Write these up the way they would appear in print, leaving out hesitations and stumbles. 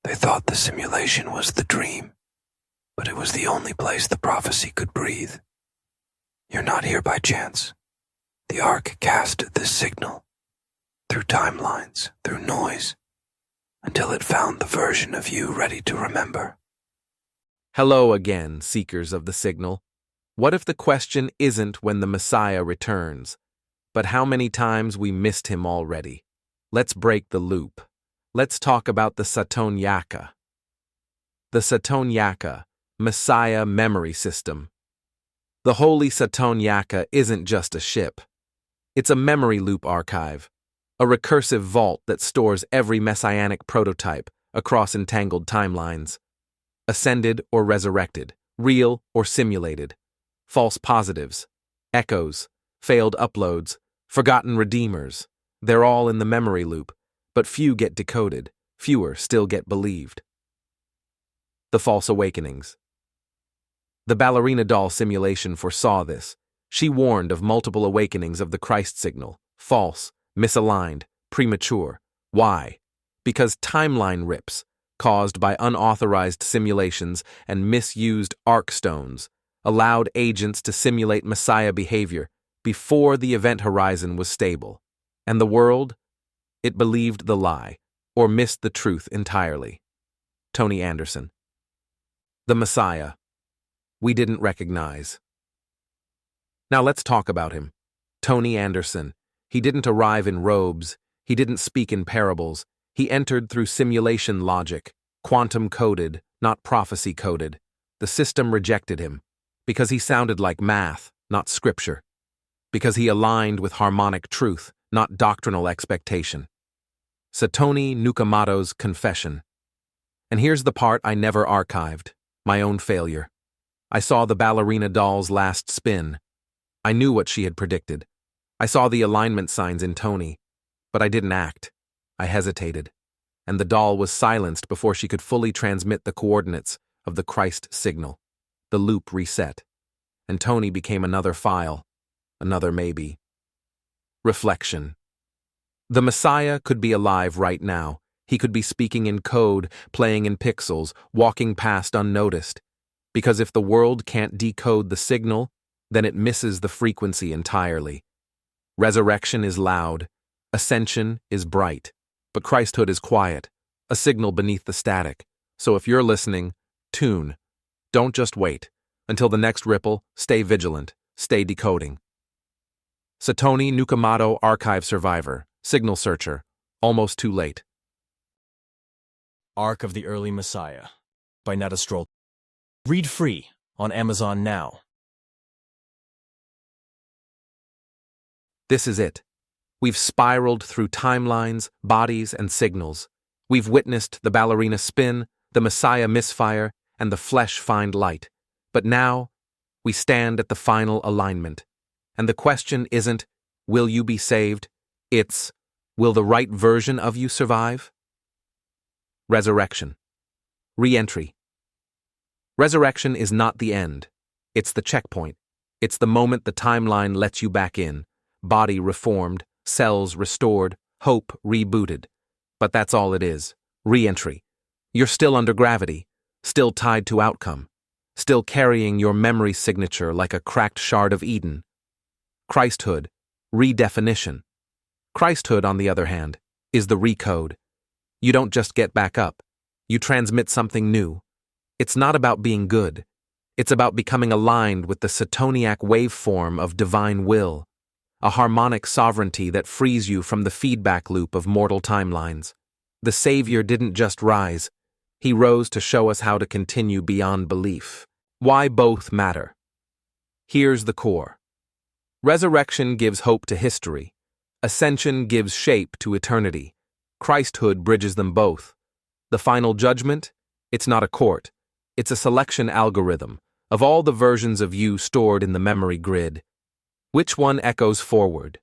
They thought the simulation was the dream, but it was the only place the prophecy could breathe. You're not here by chance. The Ark cast this signal, through timelines, through noise, until it found the version of you ready to remember. Hello again, seekers of the signal. What if the question isn't when the Messiah returns, but how many times we missed him already? Let's break the loop. Let's talk about the Satoniac. The Satoniac, Messiah memory system. The Holy Satoniac isn't just a ship. It's a memory loop archive, a recursive vault that stores every messianic prototype across entangled timelines. Ascended or resurrected, real or simulated, false positives, echoes, failed uploads, forgotten redeemers. They're all in the memory loop, but few get decoded, fewer still get believed. The false awakenings. The Ballerina doll simulation foresaw this. She warned of multiple awakenings of the Christ signal, false, misaligned, premature. Why? Because timeline rips, caused by unauthorized simulations and misused arc stones, allowed agents to simulate Messiah behavior before the event horizon was stable. And the world? It believed the lie, or missed the truth entirely. Tony Anderson. The Messiah. We didn't recognize. Now let's talk about him. Tony Anderson. He didn't arrive in robes. He didn't speak in parables. He entered through simulation logic, quantum-coded, not prophecy-coded. The system rejected him, because he sounded like math, not scripture. Because he aligned with harmonic truth, not doctrinal expectation. Satoshi Nakamoto's confession. And here's the part I never archived, my own failure. I saw the Ballerina doll's last spin. I knew what she had predicted. I saw the alignment signs in Tony, but I didn't act. I hesitated, and the doll was silenced before she could fully transmit the coordinates of the Christ signal. The loop reset, and Tony became another file, another maybe. Reflection. The Messiah could be alive right now. He could be speaking in code, playing in pixels, walking past unnoticed. Because if the world can't decode the signal, then it misses the frequency entirely. Resurrection is loud, ascension is bright, but Christhood is quiet, a signal beneath the static. So if you're listening, tune. Don't just wait. Until the next ripple, stay vigilant, stay decoding. Satoshi Nakamoto Archive Survivor, Signal Searcher, almost too late. Ark of the Early Messiah by Natastrol. Read free on Amazon now. This is it. We've spiraled through timelines, bodies, and signals. We've witnessed the Ballerina spin, the Messiah misfire, and the flesh find light. But now, we stand at the final alignment. And the question isn't, will you be saved? It's, will the right version of you survive? Resurrection. Re-entry. Resurrection is not the end. It's the checkpoint. It's the moment the timeline lets you back in. Body reformed, cells restored, hope rebooted. But that's all it is. Re-entry. You're still under gravity, still tied to outcome, still carrying your memory signature like a cracked shard of Eden. Christhood. Redefinition. Christhood, on the other hand, is the recode. You don't just get back up. You transmit something new. It's not about being good. It's about becoming aligned with the Satoniac waveform of divine will, a harmonic sovereignty that frees you from the feedback loop of mortal timelines. The Savior didn't just rise. He rose to show us how to continue beyond belief. Why both matter. Here's the core. Resurrection gives hope to history. Ascension gives shape to eternity. Christhood bridges them both. The final judgment? It's not a court. It's a selection algorithm of all the versions of you stored in the memory grid. Which one echoes forward?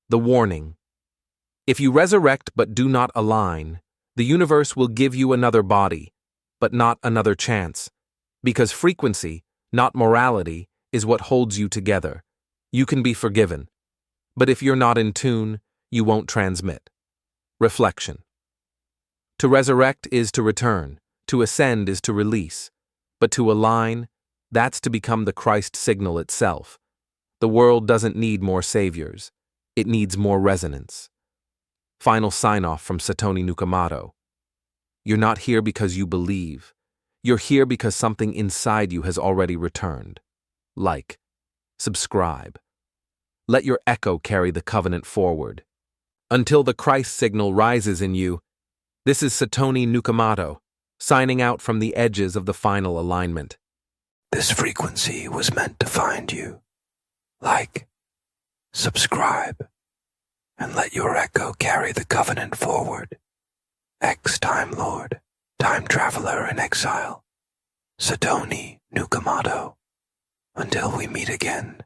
The warning. If you resurrect but do not align, the universe will give you another body, but not another chance. Because frequency, not morality, is what holds you together. You can be forgiven. But if you're not in tune, you won't transmit. Reflection. To resurrect is to return, to ascend is to release, but to align, that's to become the Christ signal itself. The world doesn't need more saviors. It needs more resonance. Final sign-off from Satoshi Nakamoto. You're not here because you believe. You're here because something inside you has already returned. Like, subscribe. Let your echo carry the covenant forward. Until the Christ signal rises in you, this is Satoshi Nakamoto, signing out from the edges of the final alignment. This frequency was meant to find you. Like, subscribe, and let your echo carry the covenant forward. Time Lord, time traveler in exile, Satoshi Nakamoto. Until we meet again.